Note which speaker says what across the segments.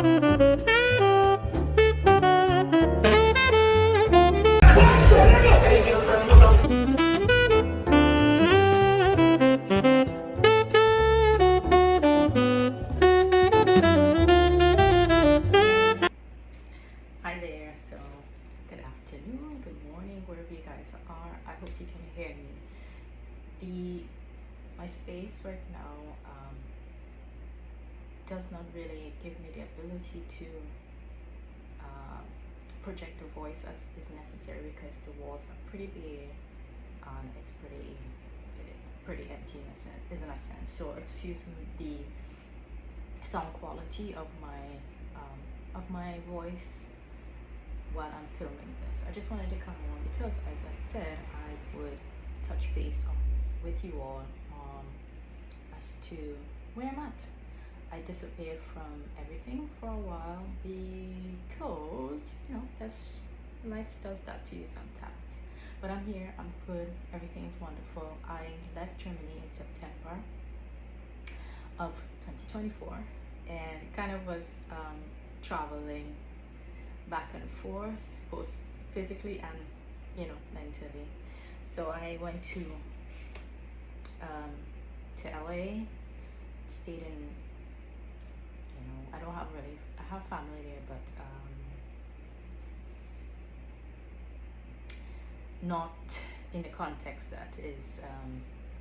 Speaker 1: Hi there, so good afternoon, good morning, wherever you guys are. I hope you can hear me. My space right now does not really give me the ability to um, project a voice as is necessary because the walls are pretty bare and it's pretty empty in a sense. So excuse me the sound quality of my voice while I'm filming this. I just wanted to come on because, as I said, I would touch base with you all as to where I'm at. I disappeared from everything for a while because, that's life does that to you sometimes. But I'm here, I'm good, everything is wonderful. I left Germany in September of 2024 and kind of was traveling back and forth, both physically and mentally. So I went to LA, stayed in, I don't have really, I have family there, but not in a context that is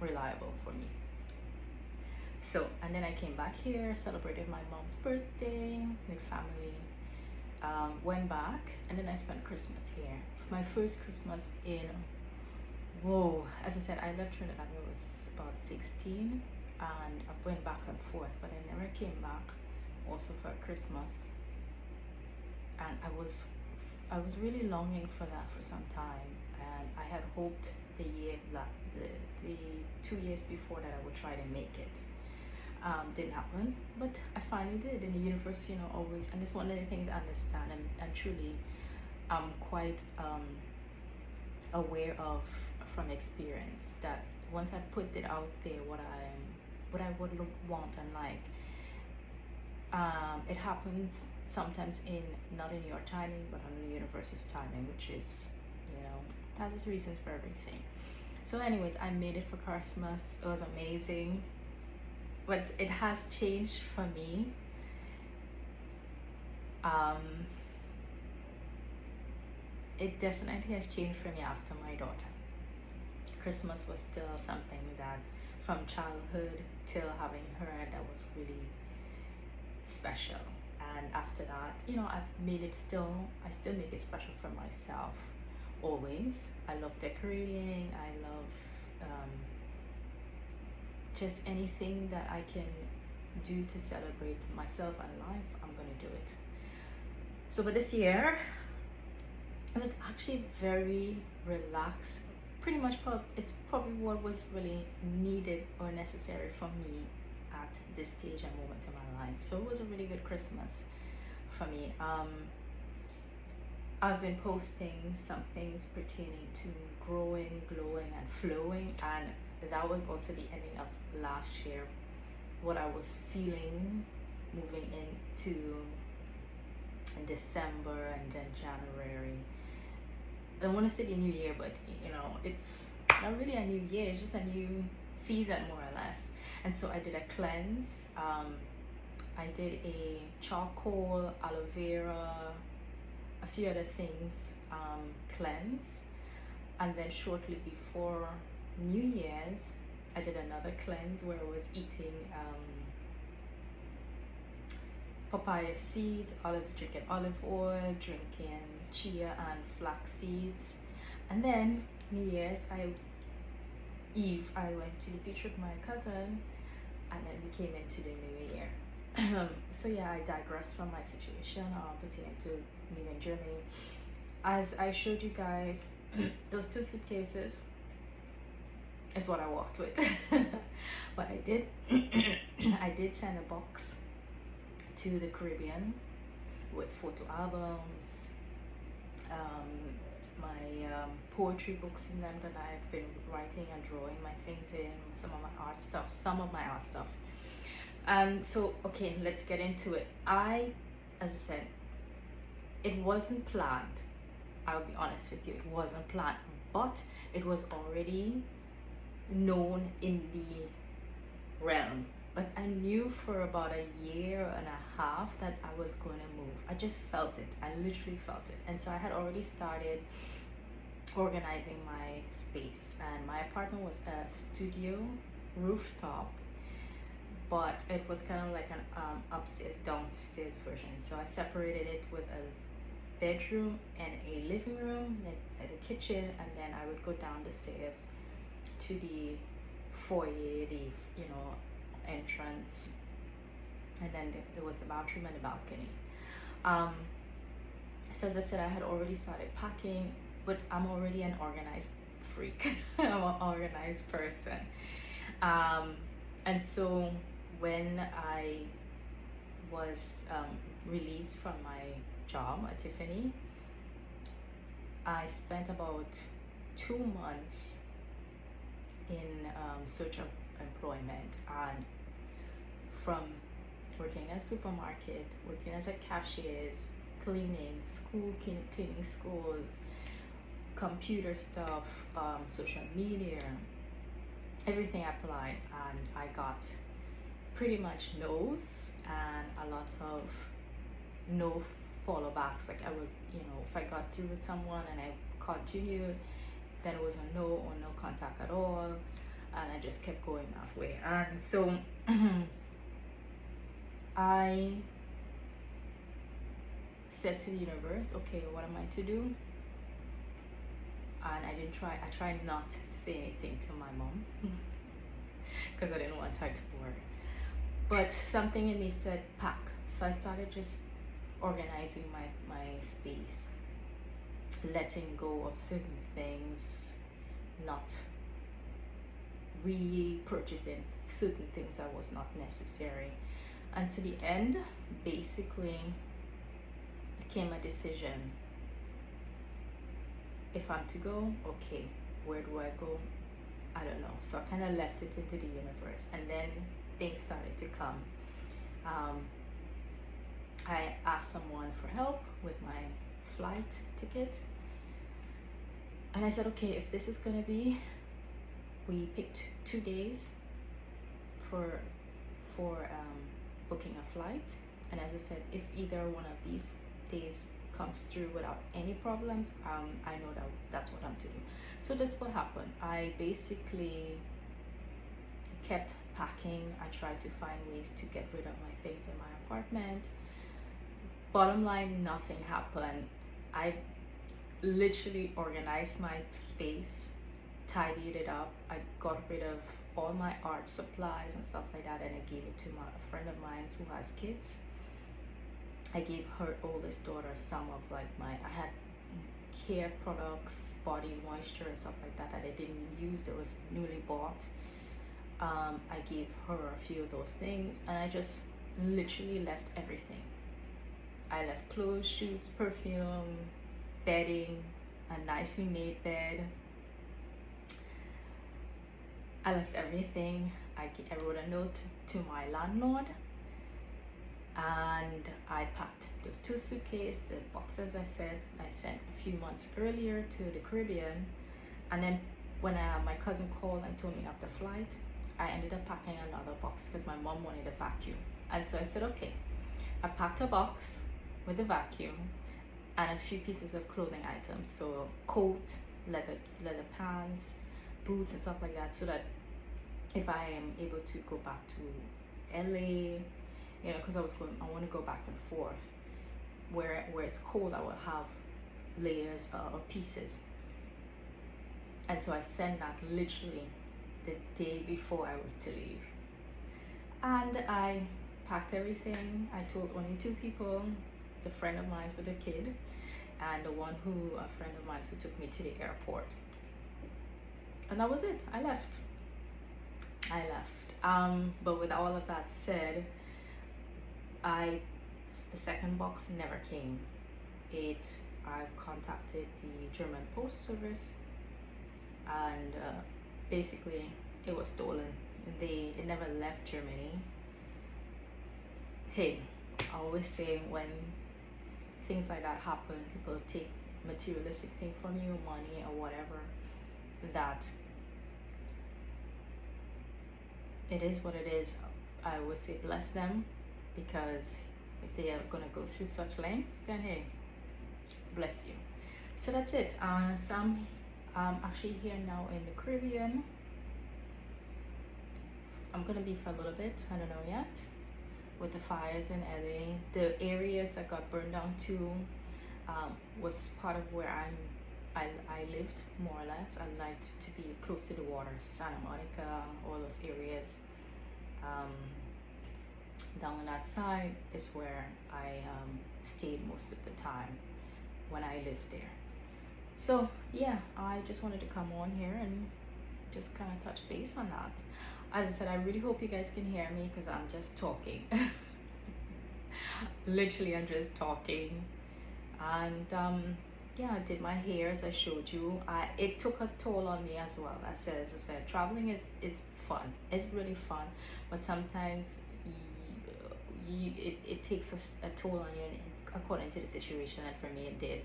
Speaker 1: reliable for me. So, and then I came back here, celebrated my mom's birthday with family, went back, and then I spent Christmas here. My first Christmas in, as I said, I left Trinidad when I was about 16, and I went back and forth, but I never came back also for Christmas. And I was really longing for that for some time, and I had hoped the 2 years before that I would try to make it. Didn't happen, but I finally did. In the universe, always, and it's one of the things I understand, and truly I'm quite aware of from experience that once I put it out there what I would want and like, it happens sometimes not in your timing but on the universe's timing, which is has its reasons for everything. So anyways, I made it for Christmas. It was amazing, but it has changed for me. It definitely has changed for me after my daughter. Christmas was still something that from childhood till having her, that was really special. And after that, I've made it I still make it special for myself always. I love decorating. I love just anything that I can do to celebrate myself and life. I'm gonna do it. So, but this year it was actually very relaxed. Pretty much, it's probably what was really needed or necessary for me at this stage and moment in my life. So it was a really good Christmas for me. I've been posting some things pertaining to growing, glowing, and flowing, and that was also the ending of last year, what I was feeling moving into December and then January. I don't want to say the new year, but it's not really a new year, it's just a new season more or less. And so I did a cleanse. I did a charcoal, aloe vera, a few other things cleanse, and then shortly before New Year's I did another cleanse where I was eating papaya seeds, drinking olive oil, drinking chia and flax seeds. And then New Year's Eve I went to the beach with my cousin, and then we came into the new year. So yeah, I digress from my situation pertaining to leaving Germany. As I showed you guys, those 2 suitcases is what I walked with. But I did I did send a box to the Caribbean with photo albums, my poetry books in them that I've been writing and drawing my things in, some of my art stuff. And so, okay, let's get into it. I as I said, it wasn't planned. I'll be honest with you, it wasn't planned, but it was already known in the realm. But I knew for about a year and a half that I was going to move. I just felt it. I literally felt it. And so I had already started organizing my space, and my apartment was a studio rooftop, but it was kind of like an upstairs downstairs version. So I separated it with a bedroom and a living room and a kitchen, and then I would go down the stairs to the foyer, the entrance, and then there was the bathroom and the balcony. So as I said, I had already started packing, but I'm already an organized freak. I'm an organized person. And so when I was relieved from my job at Tiffany, I spent about 2 months in search of employment, and from working at a supermarket, working as a cashier, cleaning schools, computer stuff, social media, everything I applied, and I got pretty much no's and a lot of no follow backs. Like I would, if I got through with someone and I continued, then it was a no or no contact at all, and I just kept going that way. And so I said to the universe, okay, what am I to do? And I tried not to say anything to my mom because I didn't want her to worry. But something in me said pack. So I started just organizing my space, letting go of certain things, not repurchasing certain things that was not necessary. And so the end basically came a decision. If I'm to go, okay, where do I go? I don't know. So I kind of left it into the universe, and then things started to come. I asked someone for help with my flight ticket, and I said, okay, if this is gonna be, we picked 2 days for booking a flight. And as I said, if either one of these days comes through without any problems, I know that's what I'm to do. So that's what happened. I basically kept packing. I tried to find ways to get rid of my things in my apartment. Bottom line, nothing happened. I literally organized my space, tidied it up. I got rid of all my art supplies and stuff like that, and I gave it to a friend of mine who has kids. I gave her oldest daughter some of I had hair products, body moisture and stuff like that I didn't use, that was newly bought. I gave her a few of those things, and I just literally left everything. I left clothes, shoes, perfume, bedding, a nicely made bed. I left everything. I wrote a note to my landlord, and I packed those 2 suitcases, the boxes I said I sent a few months earlier to the Caribbean. And then when my cousin called and told me of the flight, I ended up packing another box because my mom wanted a vacuum. And so I said, okay, I packed a box with a vacuum and a few pieces of clothing items. So coat, leather pants, boots and stuff like that, so that if I am able to go back to LA, because I want to go back and forth. Where it's cold, I will have layers or pieces. And so I sent that literally the day before I was to leave. And I packed everything. I told only 2 people, the friend of mine with a kid, and a friend of mine who took me to the airport. And that was it. I left. But with all of that said, the second box never came. I've contacted the German Post Service, and basically it was stolen. It never left Germany. Hey, I always say when things like that happen, people take materialistic thing from you, money or whatever, that it is what it is. I always say bless them, because if they are gonna go through such lengths, then hey, bless you. So that's it. So I'm actually here now in the Caribbean. I'm gonna be for a little bit, I don't know yet, with the fires in LA. The areas that got burned down too was part of where I lived, more or less. I liked to be close to the water, Santa Monica, all those areas. Down on that side is where I stayed most of the time when I lived there. So yeah, I just wanted to come on here and just kind of touch base on that. As I said, I really hope you guys can hear me, because I'm just talking. Literally, I'm just talking. And yeah, I did my hair as I showed you. It took a toll on me as well. As I said, traveling is fun. It's really fun, but sometimes it takes a toll on you according to the situation, and for me it did.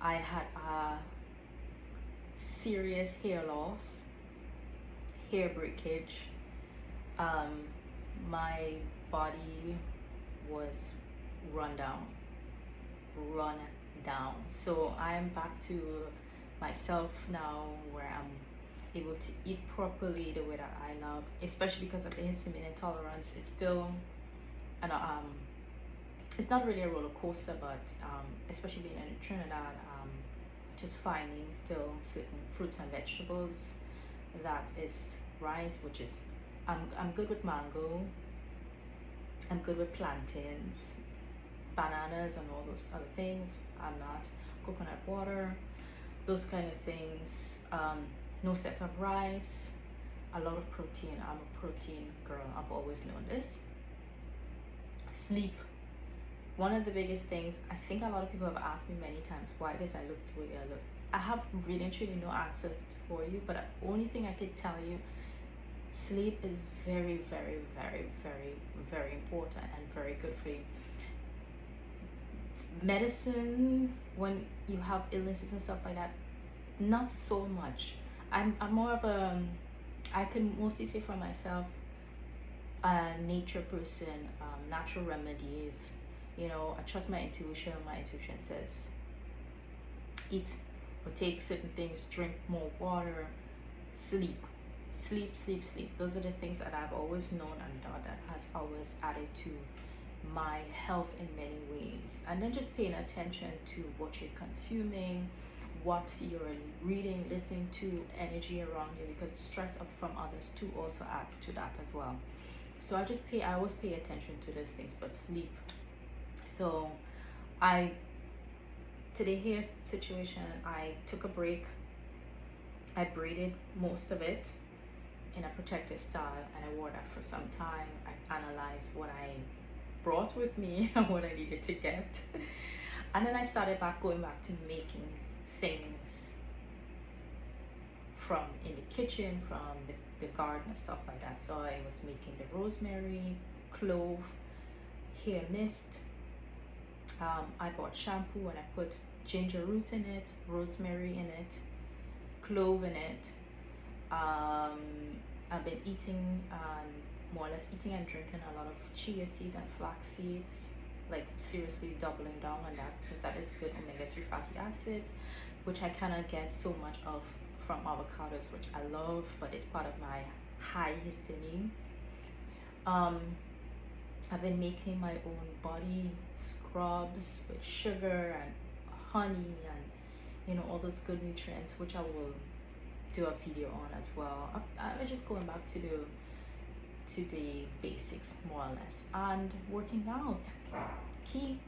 Speaker 1: I had a serious hair loss, hair breakage. My body was run down. So I am back to myself now, where I'm able to eat properly the way that I love, especially because of the histamine intolerance. It's still it's not really a roller coaster, but especially being in Trinidad, just finding still certain fruits and vegetables that is right, which is I'm good with mango, I'm good with plantains, bananas and all those other things. I'm not. Coconut water, those kind of things. No set of rice, a lot of protein. I'm a protein girl, I've always known this. Sleep, one of the biggest things. I think a lot of people have asked me many times, why does I look the way I look? I have really truly no answers for you, but the only thing I could tell you, sleep is very, very, very, very, very important and very good for you. Medicine, when you have illnesses and stuff like that, not so much. I'm more of a, I can mostly say for myself, a nature person, natural remedies. You know, I trust my intuition. My intuition says eat or take certain things, drink more water, sleep. Those are the things that I've always known, and that has always added to my health in many ways. And then just paying attention to what you're consuming, what you're reading, listening to, energy around you, because stress from others too also adds to that as well. So I always pay attention to those things. But sleep. So today hair situation, I took a break. I braided most of it in a protective style, and I wore that for some time. I analyzed what I brought with me and what I needed to get, and then I started going back to making things from in the kitchen, from the garden and stuff like that. So I was making the rosemary, clove, hair mist. I bought shampoo and I put ginger root in it, rosemary in it, clove in it. I've been eating, more or less eating and drinking a lot of chia seeds and flax seeds, like seriously doubling down on that, because that is good omega-3 fatty acids, which I cannot get so much of from avocados, which I love, but it's part of my high histamine. I've been making my own body scrubs with sugar and honey and, you know, all those good nutrients, which I will do a video on as well. I'm just going back to the basics, more or less. And working out, key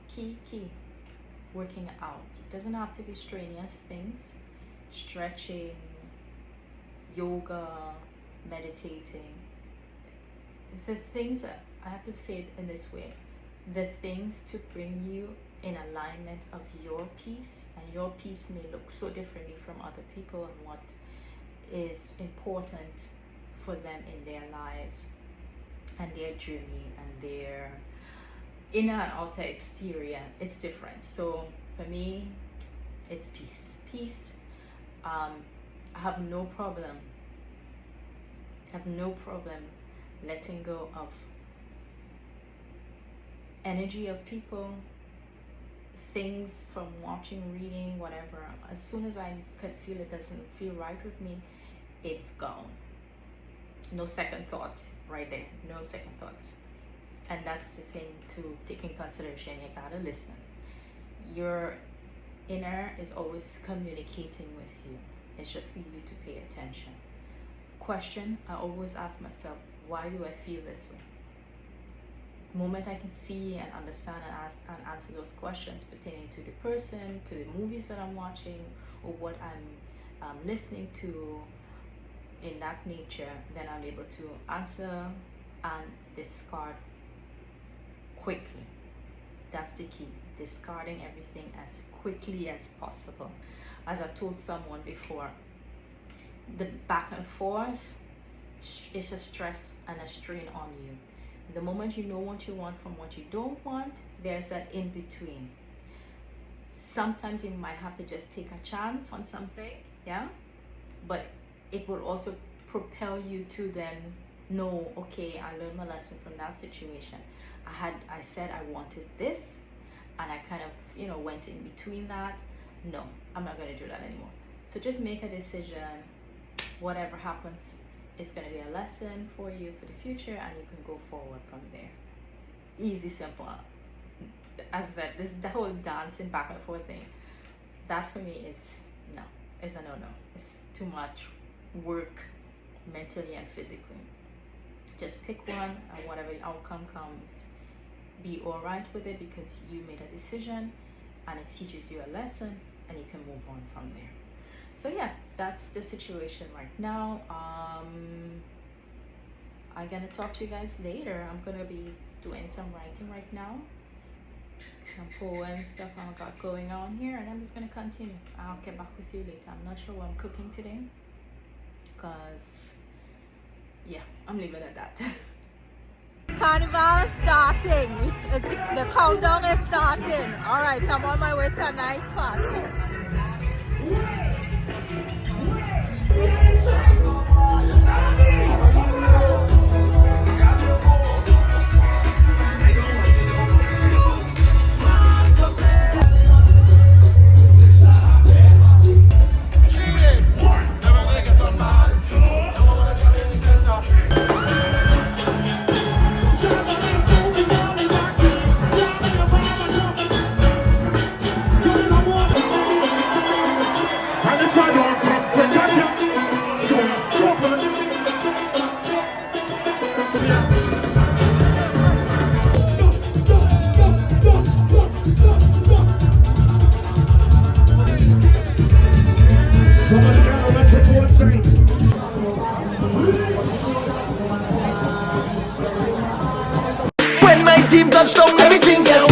Speaker 1: working out. It doesn't have to be strenuous things. Stretching, yoga, meditating, the things that I have to say it in this way, the things to bring you in alignment of your peace, and your peace may look so differently from other people, and what is important for them in their lives and their journey and their inner and outer exterior, it's different. So for me, it's peace. I have no problem letting go of energy of people, things, from watching, reading, whatever. As soon as I could feel it doesn't feel right with me, it's gone. No second thoughts right there. No second thoughts. And that's the thing to take in consideration. You gotta listen. Your inner is always communicating with you. It's just for you to pay attention. Question, I always ask myself, why do I feel this way? The moment I can see and understand and answer those questions pertaining to the person, to the movies that I'm watching, or what I'm listening to in that nature, then I'm able to answer and discard quickly. That's the key, discarding everything as quickly as possible. As I've told someone before, the back and forth is a stress and a strain on you. The moment you know what you want from what you don't want, there's that in between. Sometimes you might have to just take a chance on something, yeah, but it will also propel you to then know, okay, I learned my lesson from that situation. I said I wanted this, and I kind of, went in between that. No, I'm not going to do that anymore. So just make a decision. Whatever happens, it's going to be a lesson for you for the future, and you can go forward from there. Easy, simple. As I said, the whole dancing back and forth thing, that for me is a no-no. It's too much work mentally and physically. Just pick one, and whatever the outcome comes, be all right with it, because you made a decision and it teaches you a lesson, and you can move on from there. So yeah, that's the situation right now. I'm gonna talk to you guys later. I'm gonna be doing some writing right now, some poem stuff I've got going on here, and I'm just gonna continue. I'll get back with you later. I'm not sure what I'm cooking today, because yeah, I'm leaving it at that. Carnival is starting. The countdown is starting. Alright, so I'm on my way to a nice party.
Speaker 2: When my team touched down, everything get